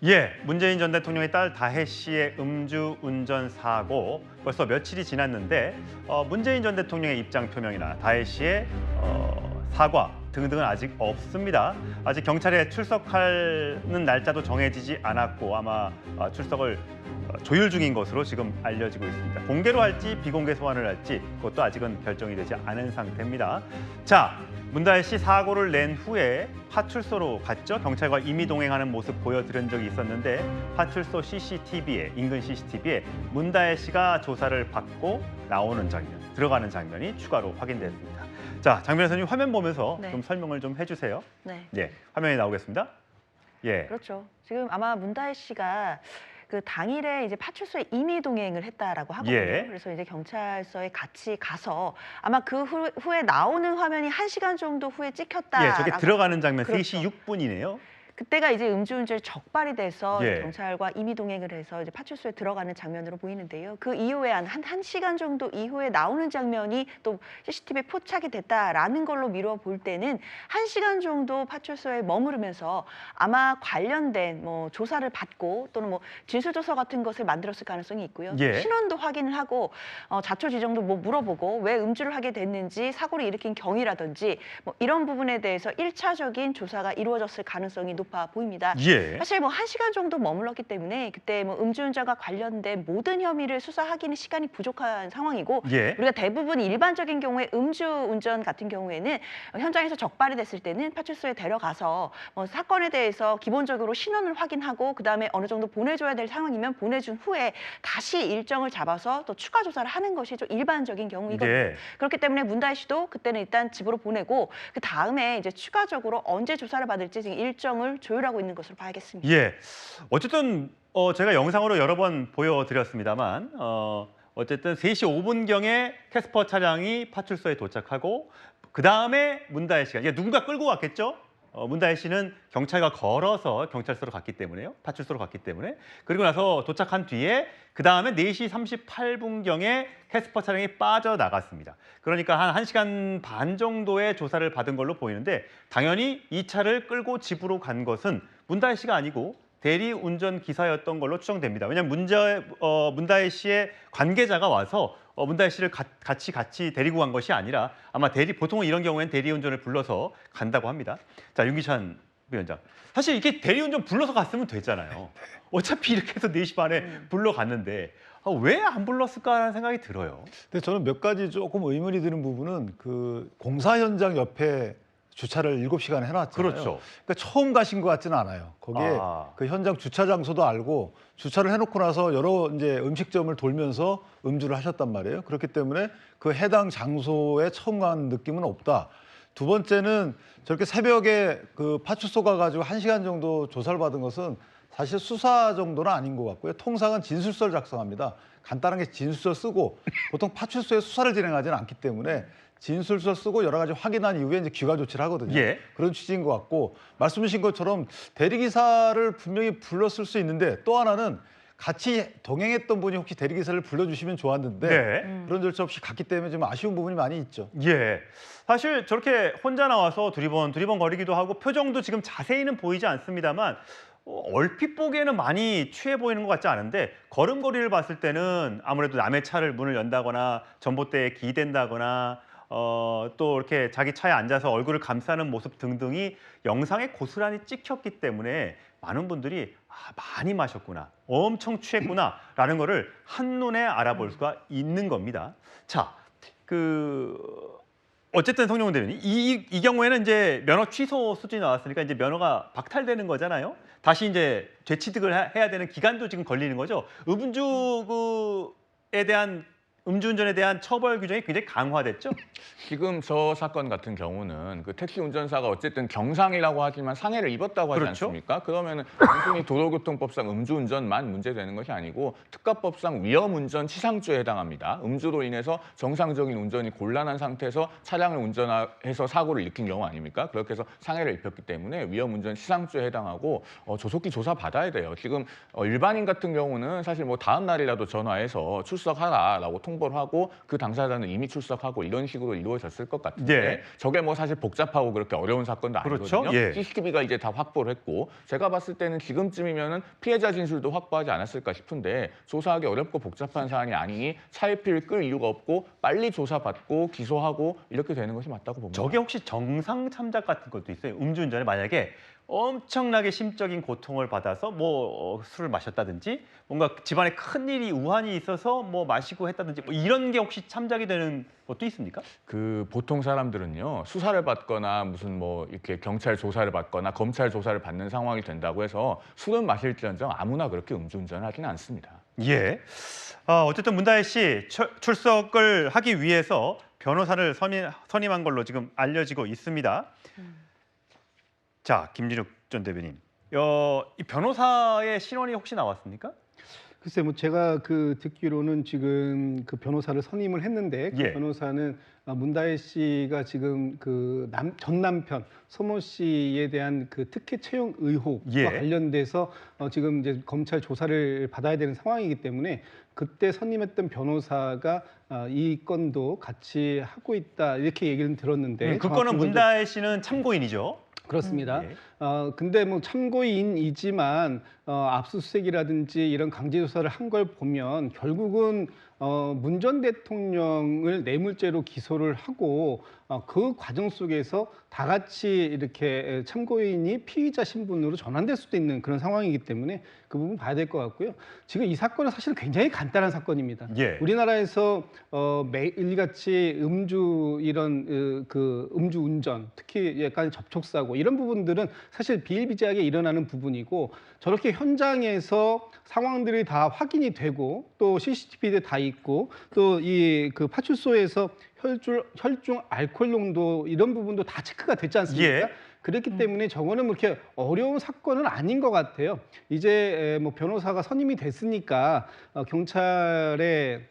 예, 문재인 전 대통령의 딸 다혜 씨의 음주운전 사고 벌써 며칠이 지났는데 문재인 전 대통령의 입장 표명이나 다혜 씨의 사과 등등은 아직 없습니다. 아직 경찰에 출석하는 날짜도 정해지지 않았고 아마 출석을 조율 중인 것으로 지금 알려지고 있습니다. 공개로 할지 비공개 소환을 할지 그것도 아직은 결정이 되지 않은 상태입니다. 자, 문다혜 씨 사고를 낸 후에 파출소로 갔죠. 경찰과 임의 동행하는 모습 보여드린 적이 있었는데 파출소 CCTV에 인근 CCTV에 문다혜 씨가 조사를 받고 나오는 장면, 들어가는 장면이 추가로 확인됐습니다. 자, 장면 선생님 화면 보면서 네. 좀 설명을 좀 해주세요. 네. 예, 화면에 나오겠습니다. 예, 그렇죠. 지금 아마 문다혜 씨가 그 당일에 이제 파출소에 임의 동행을 했다라고 하거든요. 예. 그래서 이제 경찰서에 같이 가서 아마 그 후에 나오는 화면이 1시간 정도 후에 찍혔다. 예, 저게 들어가는 장면 그렇죠. 3시 6분이네요. 그때가 이제 음주운전이 적발이 돼서 예. 경찰과 임의 동행을 해서 이제 파출소에 들어가는 장면으로 보이는데요. 그 이후에 한 1시간 정도 이후에 나오는 장면이 또 CCTV에 포착이 됐다라는 걸로 미루어 볼 때는 1시간 정도 파출소에 머무르면서 아마 관련된 뭐 조사를 받고 또는 뭐 진술조서 같은 것을 만들었을 가능성이 있고요. 예. 신원도 확인을 하고 자초지종도 뭐 물어보고 왜 음주를 하게 됐는지 사고를 일으킨 경위라든지 뭐 이런 부분에 대해서 1차적인 조사가 이루어졌을 가능성이 높아 보입니다. 예. 사실 뭐 1시간 정도 머물렀기 때문에 그때 뭐 음주운전과 관련된 모든 혐의를 수사하기는 시간이 부족한 상황이고 예. 우리가 대부분 일반적인 경우에 음주운전 같은 경우에는 현장에서 적발이 됐을 때는 파출소에 데려가서 뭐 사건에 대해서 기본적으로 신원을 확인하고 그다음에 어느 정도 보내줘야 될 상황이면 보내준 후에 다시 일정을 잡아서 또 추가 조사를 하는 것이 좀 일반적인 경우이거든요. 예. 그렇기 때문에 문다혜 씨도 그때는 일단 집으로 보내고 그 다음에 이제 추가적으로 언제 조사를 받을지 지금 일정을 조율하고 있는 것으로 봐야겠습니다. 예. 어쨌든 제가 영상으로 여러 번 보여드렸습니다만 어쨌든 3시 5분경에 캐스퍼 차량이 파출소에 도착하고 그 다음에 문다혜 씨가 누군가 끌고 왔겠죠? 문다혜 씨는 경찰과 걸어서 경찰서로 갔기 때문에요. 파출소로 갔기 때문에. 그리고 나서 도착한 뒤에 그 다음에 4시 38분경에 캐스퍼 차량이 빠져나갔습니다. 그러니까 한 1시간 반 정도의 조사를 받은 걸로 보이는데 당연히 이 차를 끌고 집으로 간 것은 문다혜 씨가 아니고 대리 운전 기사였던 걸로 추정됩니다. 왜냐하면 문다혜 씨의 관계자가 와서 문다혜 씨를 같이 데리고 간 것이 아니라 아마 보통은 이런 경우에는 대리운전을 불러서 간다고 합니다. 자, 윤기찬 위원장. 사실 이게 대리운전 불러서 갔으면 됐잖아요. 어차피 이렇게 해서 4시 반에 불러갔는데 왜 안 불렀을까라는 생각이 들어요. 근데 저는 몇 가지 조금 의문이 드는 부분은 그 공사 현장 옆에 주차를 7시간 해놨잖아요. 그렇죠. 그러니까 처음 가신 것 같지는 않아요. 거기에 그 현장 주차 장소도 알고 주차를 해놓고 나서 여러 이제 음식점을 돌면서 음주를 하셨단 말이에요. 그렇기 때문에 그 해당 장소에 처음 간 느낌은 없다. 두 번째는 저렇게 새벽에 그 파출소 가가지고 1시간 정도 조사를 받은 것은 사실 수사 정도는 아닌 것 같고요. 통상은 진술서를 작성합니다. 간단하게 진술서 쓰고 보통 파출소에 수사를 진행하지는 않기 때문에 진술서 쓰고 여러 가지 확인한 이후에 이제 귀가 조치를 하거든요. 예. 그런 취지인 것 같고 말씀하신 것처럼 대리기사를 분명히 불렀을 수 있는데 또 하나는 같이 동행했던 분이 혹시 대리기사를 불러주시면 좋았는데 네. 그런 절차 없이 갔기 때문에 좀 아쉬운 부분이 많이 있죠. 예. 사실 저렇게 혼자 나와서 두리번 거리기도 하고 표정도 지금 자세히는 보이지 않습니다만 얼핏 보기에는 많이 취해 보이는 것 같지 않은데 걸음걸이를 봤을 때는 아무래도 남의 차를 문을 연다거나 전봇대에 기댄다거나 또 이렇게 자기 차에 앉아서 얼굴을 감싸는 모습 등등이 영상에 고스란히 찍혔기 때문에 많은 분들이 많이 마셨구나, 엄청 취했구나라는 거를 한눈에 알아볼 수가 있는 겁니다. 자, 어쨌든 성룡 대변인 이 경우에는 이제 면허 취소 수준이 나왔으니까 이제 면허가 박탈되는 거잖아요. 다시 이제 재취득을 해야 되는 기간도 지금 걸리는 거죠. 음주운전에 대한 처벌 규정이 굉장히 강화됐죠. 지금 저 사건 같은 경우는 그 택시 운전사가 어쨌든 경상이라고 하지만 상해를 입었다고 하지 그렇죠. 않습니까? 그러면은 단순히 도로교통법상 음주운전만 문제되는 것이 아니고 특가법상 위험운전 치상죄에 해당합니다. 음주로 인해서 정상적인 운전이 곤란한 상태에서 차량을 운전해서 사고를 일으킨 경우 아닙니까? 그렇게 해서 상해를 입혔기 때문에 위험운전 치상죄에 해당하고 조속히 조사 받아야 돼요. 지금 일반인 같은 경우는 사실 뭐 다음 날이라도 전화해서 출석하라라고 통보를 하고 그 당사자는 이미 출석하고 이런 식으로 이루어졌을 것 같은데 네. 저게 뭐 사실 복잡하고 그렇게 어려운 사건도 그렇죠. 아니거든요. 예. CCTV가 이제 다 확보를 했고 제가 봤을 때는 지금쯤이면은 피해자 진술도 확보하지 않았을까 싶은데 조사하기 어렵고 복잡한 사안이 아니니 차일피일 끌 이유가 없고 빨리 조사받고 기소하고 이렇게 되는 것이 맞다고 봅니다. 저게 혹시 정상 참작 같은 것도 있어요? 음주운전에 만약에 엄청나게 심적인 고통을 받아서 뭐 술을 마셨다든지 뭔가 집안에 큰 일이 우환이 있어서 뭐 마시고 했다든지 뭐 이런 게 혹시 참작이 되는 것도 있습니까? 그 보통 사람들은요 수사를 받거나 무슨 뭐 이렇게 경찰 조사를 받거나 검찰 조사를 받는 상황이 된다고 해서 술은 마실지언정 아무나 그렇게 음주운전을 하지는 않습니다. 예. 어쨌든 문다혜 씨 출석을 하기 위해서 변호사를 선임한 걸로 지금 알려지고 있습니다. 자, 김진욱 전 대변인, 이 변호사의 신원이 혹시 나왔습니까? 글쎄 뭐 제가 듣기로는 지금 그 변호사를 선임을 했는데 그 예. 변호사는 문다혜 씨가 지금 전 남편 서모 씨에 대한 그 특혜 채용 의혹과 예. 관련돼서 지금 이제 검찰 조사를 받아야 되는 상황이기 때문에 그때 선임했던 변호사가 이 건도 같이 하고 있다 이렇게 얘기를 들었는데 그 건은 정확한 건 좀- 문다혜 씨는 참고인이죠. 그렇습니다. 예. 근데 뭐 참고인이지만 압수수색이라든지 이런 강제 조사를 한 걸 보면 결국은 문 전 대통령을 뇌물죄로 기소를 하고 그 과정 속에서 다 같이 이렇게 참고인이 피의자 신분으로 전환될 수도 있는 그런 상황이기 때문에 그 부분 봐야 될 것 같고요. 지금 이 사건은 사실 굉장히 간단한 사건입니다. 예. 우리나라에서 매일같이 음주 이런 그 음주 운전, 특히 약간 접촉사고 이런 부분들은 사실 비일비재하게 일어나는 부분이고 저렇게 현장에서 상황들이 다 확인이 되고 또 CCTV도 다 있고 또 이 그 파출소에서 혈중 알코올 농도 이런 부분도 다 체크가 됐지 않습니까? 예. 그렇기 때문에 저거는 뭐 이렇게 어려운 사건은 아닌 것 같아요. 이제 뭐 변호사가 선임이 됐으니까 경찰에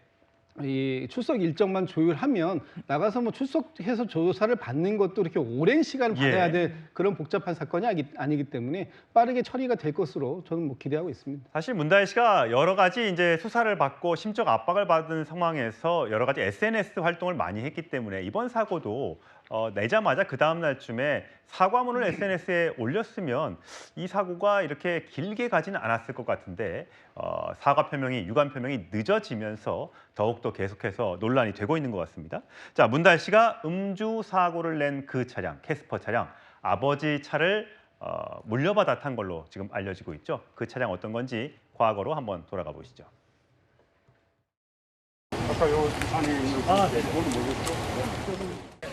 이 출석 일정만 조율하면 나가서 뭐 출석해서 조사를 받는 것도 이렇게 오랜 시간을 받아야 예. 될 그런 복잡한 사건이 아니기 때문에 빠르게 처리가 될 것으로 저는 뭐 기대하고 있습니다. 사실 문다혜 씨가 여러 가지 이제 수사를 받고 심적 압박을 받은 상황에서 여러 가지 SNS 활동을 많이 했기 때문에 이번 사고도 내자마자 그 다음 날쯤에 사과문을 SNS에 올렸으면 이 사고가 이렇게 길게 가지는 않았을 것 같은데 사과 표명이 유감 표명이 늦어지면서 더욱더 계속해서 논란이 되고 있는 것 같습니다. 자, 문다혜 씨가 음주 사고를 낸 그 차량, 캐스퍼 차량, 아버지 차를 물려받아 탄 걸로 지금 알려지고 있죠. 그 차량 어떤 건지 과거로 한번 돌아가 보시죠. 아까 요 안에 있는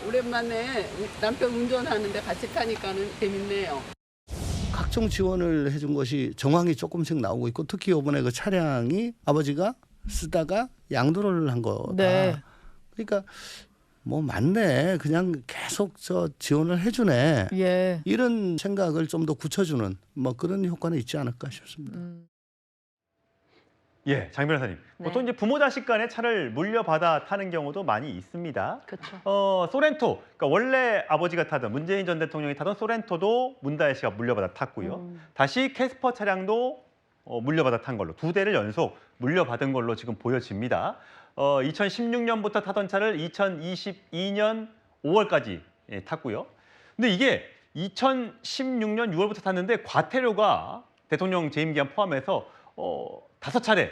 오랜만에 남편 운전하는데 같이 타니까는 재밌네요. 각종 지원을 해준 것이 정황이 조금씩 나오고 있고 특히 이번에 그 차량이 아버지가 쓰다가 양도를 한 거다. 네. 그러니까 뭐 맞네. 그냥 계속 지원을 해주네. 예. 이런 생각을 좀 더 굳혀주는 뭐 그런 효과는 있지 않을까 싶습니다. 예, 장 변호사님. 네. 보통 이제 부모 자식 간에 차를 물려받아 타는 경우도 많이 있습니다. 그렇죠. 소렌토, 그러니까 원래 아버지가 타던 문재인 전 대통령이 타던 소렌토도 문다혜 씨가 물려받아 탔고요. 다시 캐스퍼 차량도 물려받아 탄 걸로 두 대를 연속 물려받은 걸로 지금 보여집니다. 2016년부터 타던 차를 2022년 5월까지 탔고요. 근데 이게 2016년 6월부터 탔는데 과태료가 대통령 재임 기간 포함해서 5차례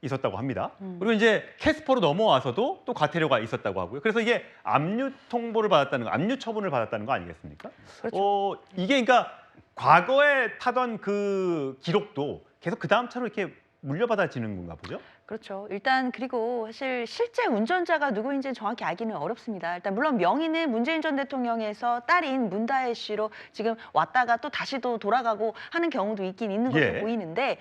있었다고 합니다. 그리고 이제 캐스퍼로 넘어와서도 또 과태료가 있었다고 하고요. 그래서 이게 압류 통보를 받았다는 거, 압류 처분을 받았다는 거 아니겠습니까? 그렇죠. 이게 그러니까 과거에 타던 그 기록도 계속 그 다음 차로 이렇게 물려받아지는 건가 보죠? 그렇죠. 일단 그리고 사실 실제 운전자가 누구인지 정확히 알기는 어렵습니다. 일단 물론 명의는 문재인 전 대통령에서 딸인 문다혜 씨로 지금 왔다가 또 다시 또 돌아가고 하는 경우도 있긴 있는 것으로 예. 보이는데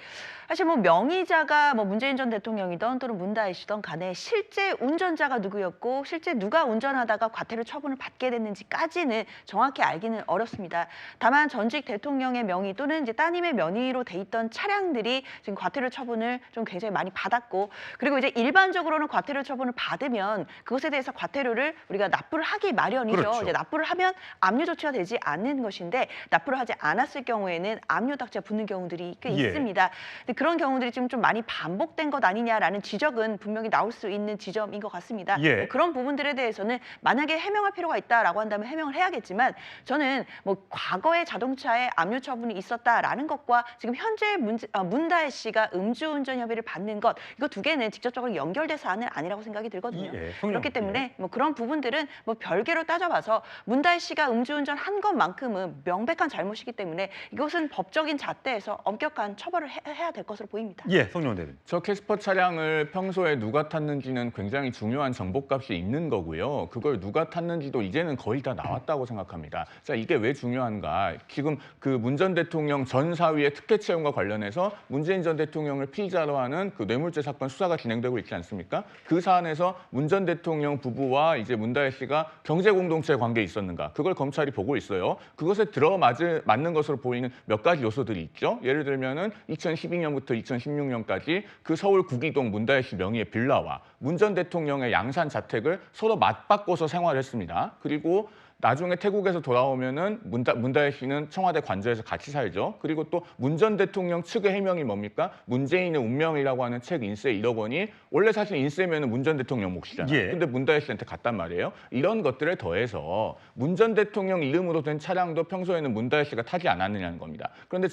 사실 뭐 명의자가 뭐 문재인 전 대통령이든 또는 문다혜 씨든 간에 실제 운전자가 누구였고 실제 누가 운전하다가 과태료 처분을 받게 됐는지까지는 정확히 알기는 어렵습니다. 다만 전직 대통령의 명의 또는 이제 따님의 명의로 돼 있던 차량들이 지금 과태료 처분을 좀 굉장히 많이 받았고 받고 그리고 이제 일반적으로는 과태료 처분을 받으면 그것에 대해서 과태료를 우리가 납부를 하기 마련이죠. 그렇죠. 이제 납부를 하면 압류 조치가 되지 않는 것인데 납부를 하지 않았을 경우에는 압류 딱지가 붙는 경우들이 꽤 예. 있습니다. 근데 그런 경우들이 지금 좀 많이 반복된 것 아니냐라는 지적은 분명히 나올 수 있는 지점인 것 같습니다. 예. 그런 부분들에 대해서는 만약에 해명할 필요가 있다라고 한다면 해명을 해야겠지만 저는 뭐 과거에 자동차에 압류 처분이 있었다라는 것과 지금 현재 문다혜 씨가 음주운전 혐의를 받는 것 이거 두 개는 직접적으로 연결된 사안은 아니라고 생각이 들거든요. 예, 그렇기 때문에 뭐 그런 부분들은 뭐 별개로 따져봐서 문다혜 씨가 음주운전 한 것만큼은 명백한 잘못이기 때문에 이것은 법적인 잣대에서 엄격한 처벌을 해야 될 것으로 보입니다. 예, 송영훈 대변인. 저 캐스퍼 차량을 평소에 누가 탔는지는 굉장히 중요한 정보값이 있는 거고요. 그걸 누가 탔는지도 이제는 거의 다 나왔다고 생각합니다. 자, 이게 왜 중요한가? 지금 그 문 전 대통령 전 사위의 특혜 채용과 관련해서 문재인 전 대통령을 피의자로 하는 그 뇌물죄 사건 수사가 진행되고 있지 않습니까? 그 사안에서 문 전 대통령 부부와 이제 문다혜 씨가 경제 공동체 관계에 있었는가? 그걸 검찰이 보고 있어요. 그것에 들어맞는 것으로 보이는 몇 가지 요소들이 있죠. 예를 들면은 2012년부터 2016년까지 그 서울 구기동 문다혜 씨 명의의 빌라와 문 전 대통령의 양산 자택을 서로 맞바꿔서 생활했습니다. 그리고 나중에 태국에서 돌아오면은 문다혜 씨는 청와대 관저에서 같이 살죠. 그리고 또 문 전 대통령 측의 해명이 뭡니까? 문재인의 운명이라고 하는 책 인세 1억 원이 원래 사실 인세면은 문 전 대통령 몫이잖아요. 예. 근데 문다혜 씨한테 갔단 말이에요. 이런 것들을 더해서 문 전 대통령 이름으로 된 차량도 평소에는 문다혜 씨가 타지 않았느냐는 겁니다. 그런데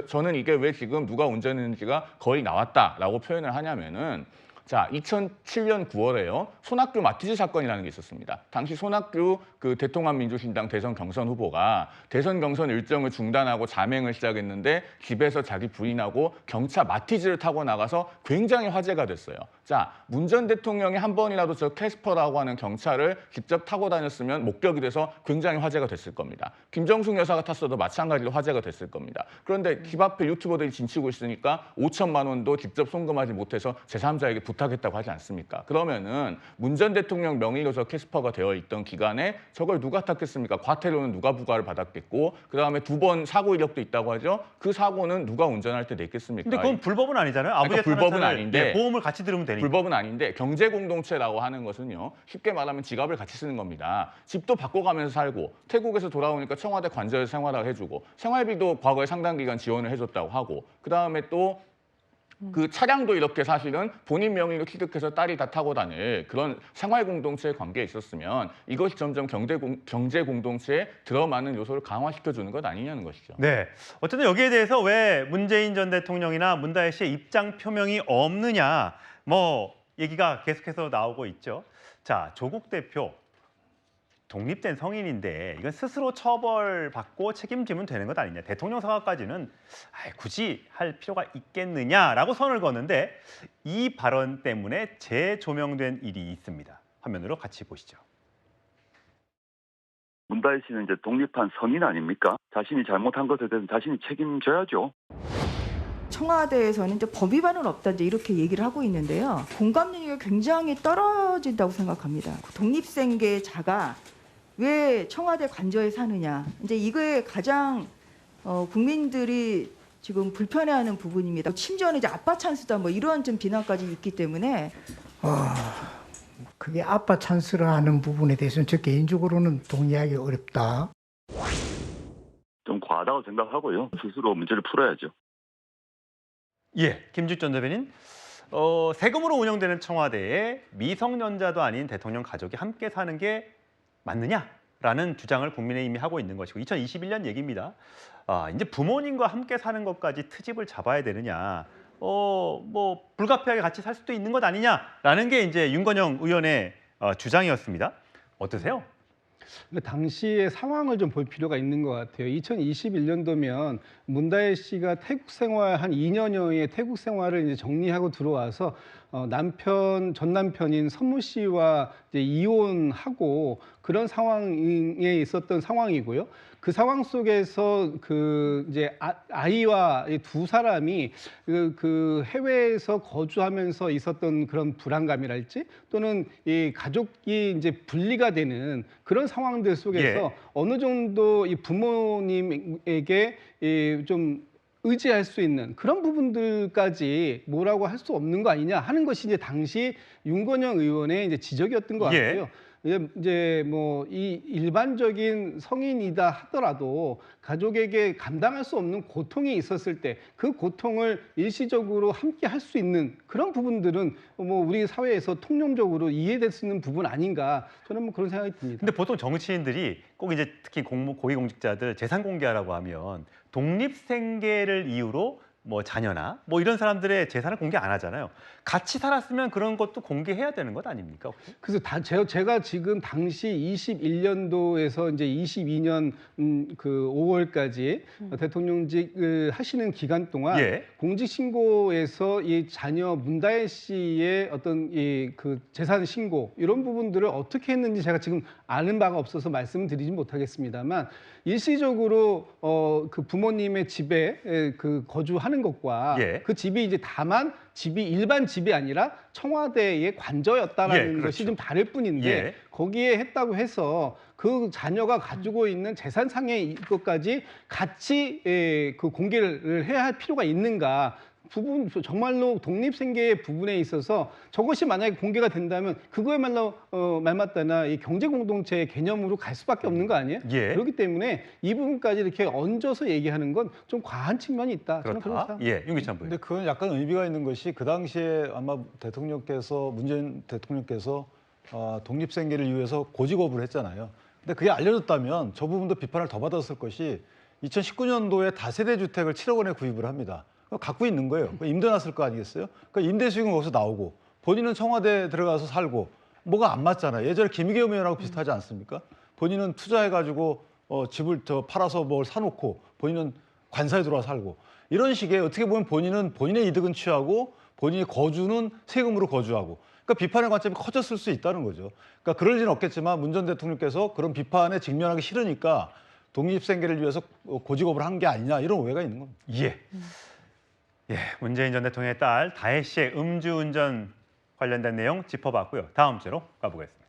저는 이게 왜 지금 누가 운전했는지가 거의 나왔다라고 표현을 하냐면은 자, 2007년 9월에요. 손학규 마티즈 사건이라는 게 있었습니다. 당시 손학규 그 대통합민주신당 대선 경선 후보가 대선 경선 일정을 중단하고 잠행을 시작했는데 집에서 자기 부인하고 경차 마티즈를 타고 나가서 굉장히 화제가 됐어요. 자, 문 전 대통령이 한 번이라도 저 캐스퍼라고 하는 경차를 직접 타고 다녔으면 목격이 돼서 굉장히 화제가 됐을 겁니다. 김정숙 여사가 탔어도 마찬가지로 화제가 됐을 겁니다. 그런데 집 앞에 유튜버들이 진치고 있으니까 5천만 원도 직접 송금하지 못해서 제3자에게 부탁했다고 하지 않습니까? 그러면은 문 전 대통령 명의로 저 캐스퍼가 되어 있던 기간에 저걸 누가 탔겠습니까? 과태료는 누가 부과를 받았겠고 그다음에 2번 사고 이력도 있다고 하죠. 그 사고는 누가 운전할 때 냈겠습니까? 근데 그건 불법은 아니잖아요. 그러니까 아버지가 불법은 타는 차를, 아닌데 예, 보험을 같이 들으면 되니까. 불법은 아닌데 경제 공동체라고 하는 것은요. 쉽게 말하면 지갑을 같이 쓰는 겁니다. 집도 바꿔가면서 살고 태국에서 돌아오니까 청와대 관저에서 생활하게 해주고 생활비도 과거에 상당 기간 지원을 해줬다고 하고 그다음에 또 그 차량도 이렇게 사실은 본인 명의로 취득해서 딸이 다 타고 다닐 그런 생활 공동체의 관계에 있었으면 이것이 점점 경제 공동체에 들어맞는 요소를 강화시켜주는 것 아니냐는 것이죠. 네. 어쨌든 여기에 대해서 왜 문재인 전 대통령이나 문다혜 씨의 입장 표명이 없느냐 뭐 얘기가 계속해서 나오고 있죠. 자, 조국 대표 독립된 성인인데 이건 스스로 처벌받고 책임지면 되는 것 아니냐. 대통령 사과까지는 굳이 할 필요가 있겠느냐라고 선을 걷는데 이 발언 때문에 재조명된 일이 있습니다. 화면으로 같이 보시죠. 문다혜 씨는 이제 독립한 성인 아닙니까? 자신이 잘못한 것에 대해서 자신이 책임져야죠. 청와대에서는 이제 법 위반은 없다 이제 이렇게 얘기를 하고 있는데요. 공감 능력이 굉장히 떨어진다고 생각합니다. 독립생계자가 왜 청와대 관저에 사느냐. 이제 이거에 가장 국민들이 지금 불편해하는 부분입니다. 심지어는 이제 아빠 찬스다 뭐 이런 좀 비난까지 있기 때문에 그게 아빠 찬스라 하는 부분에 대해서는 저 개인적으로는 동의하기 어렵다. 좀 과하다고 생각하고요. 스스로 문제를 풀어야죠. 예, 김주전 대변인. 세금으로 운영되는 청와대에 미성년자도 아닌 대통령 가족이 함께 사는 게 맞느냐라는 주장을 국민의힘이 하고 있는 것이고 2021년 얘기입니다. 이제 부모님과 함께 사는 것까지 트집을 잡아야 되느냐. 뭐 불가피하게 같이 살 수도 있는 것 아니냐라는 게 이제 윤건영 의원의 주장이었습니다. 어떠세요? 당시의 상황을 좀 볼 필요가 있는 것 같아요. 2021년도면 문다혜 씨가 태국 생활 한 2년여의 태국 생활을 이제 정리하고 들어와서 전 남편인 선무 씨와 이제 이혼하고 그런 상황에 있었던 상황이고요. 그 상황 속에서 그 이제 아이와 두 사람이 그 해외에서 거주하면서 있었던 그런 불안감이랄지 또는 이 가족이 이제 분리가 되는 그런 상황들 속에서 어느 정도 이 부모님에게 좀 의지할 수 있는 그런 부분들까지 뭐라고 할 수 없는 거 아니냐 하는 것이 이제 당시 윤건영 의원의 이제 지적이었던 것 예. 같고요. 이제 뭐 이 일반적인 성인이다 하더라도 가족에게 감당할 수 없는 고통이 있었을 때 그 고통을 일시적으로 함께 할 수 있는 그런 부분들은 뭐 우리 사회에서 통념적으로 이해될 수 있는 부분 아닌가 저는 뭐 그런 생각이 듭니다. 근데 보통 정치인들이 꼭 이제 특히 고위공직자들 재산 공개하라고 하면 독립생계를 이유로 뭐 자녀나 뭐 이런 사람들의 재산을 공개 안 하잖아요. 같이 살았으면 그런 것도 공개해야 되는 것 아닙니까? 혹시? 그래서 제가 지금 당시 21년도에서 이제 22년 그 5월까지 대통령직을 하시는 기간 동안 예. 공직신고에서 이 자녀 문다혜 씨의 어떤 이 그 재산 신고 이런 부분들을 어떻게 했는지 제가 지금 아는 바가 없어서 말씀드리진 못하겠습니다만 일시적으로 그 부모님의 집에 그 거주하는 것과 예. 그 집이 이제 다만 집이 일반 집이 아니라 청와대의 관저였다라는 예, 그렇죠. 것이 좀 다를 뿐인데 예. 거기에 했다고 해서 그 자녀가 가지고 있는 재산상의 것까지 같이 그 공개를 해야 할 필요가 있는가? 정말로 독립생계의 부분에 있어서 저것이 만약에 공개가 된다면 그거야말로 말맞다나 이 경제공동체의 개념으로 갈 수밖에 없는 거 아니에요? 예. 그렇기 때문에 이 부분까지 이렇게 얹어서 얘기하는 건 좀 과한 측면이 있다. 저는 그렇게 그렇다. 생각합니다. 예, 윤기찬 부인. 근데 그건 약간 의미가 있는 것이 그 당시에 아마 문재인 대통령께서 독립생계를 이유해서 고직업을 했잖아요. 근데 그게 알려졌다면 저 부분도 비판을 더 받았을 것이 2019년도에 다세대 주택을 7억 원에 구입을 합니다. 갖고 있는 거예요. 임대 났을 거 아니겠어요? 그러니까 임대 수익은 거기서 나오고 본인은 청와대 들어가서 살고 뭐가 안 맞잖아요. 예전에 김의겸 의원하고 비슷하지 않습니까? 본인은 투자해가지고 집을 팔아서 뭘 사놓고 본인은 관사에 들어와 살고 이런 식의 어떻게 보면 본인은 본인의 이득은 취하고 본인이 거주는 세금으로 거주하고 그러니까 비판의 관점이 커졌을 수 있다는 거죠. 그러니까 그럴 리는 없겠지만 문 전 대통령께서 그런 비판에 직면하기 싫으니까 독립생계를 위해서 고직업을 한 게 아니냐 이런 오해가 있는 겁니다. 예. 예, 문재인 전 대통령의 딸 다혜 씨의 음주운전 관련된 내용 짚어봤고요. 다음 주로 가보겠습니다.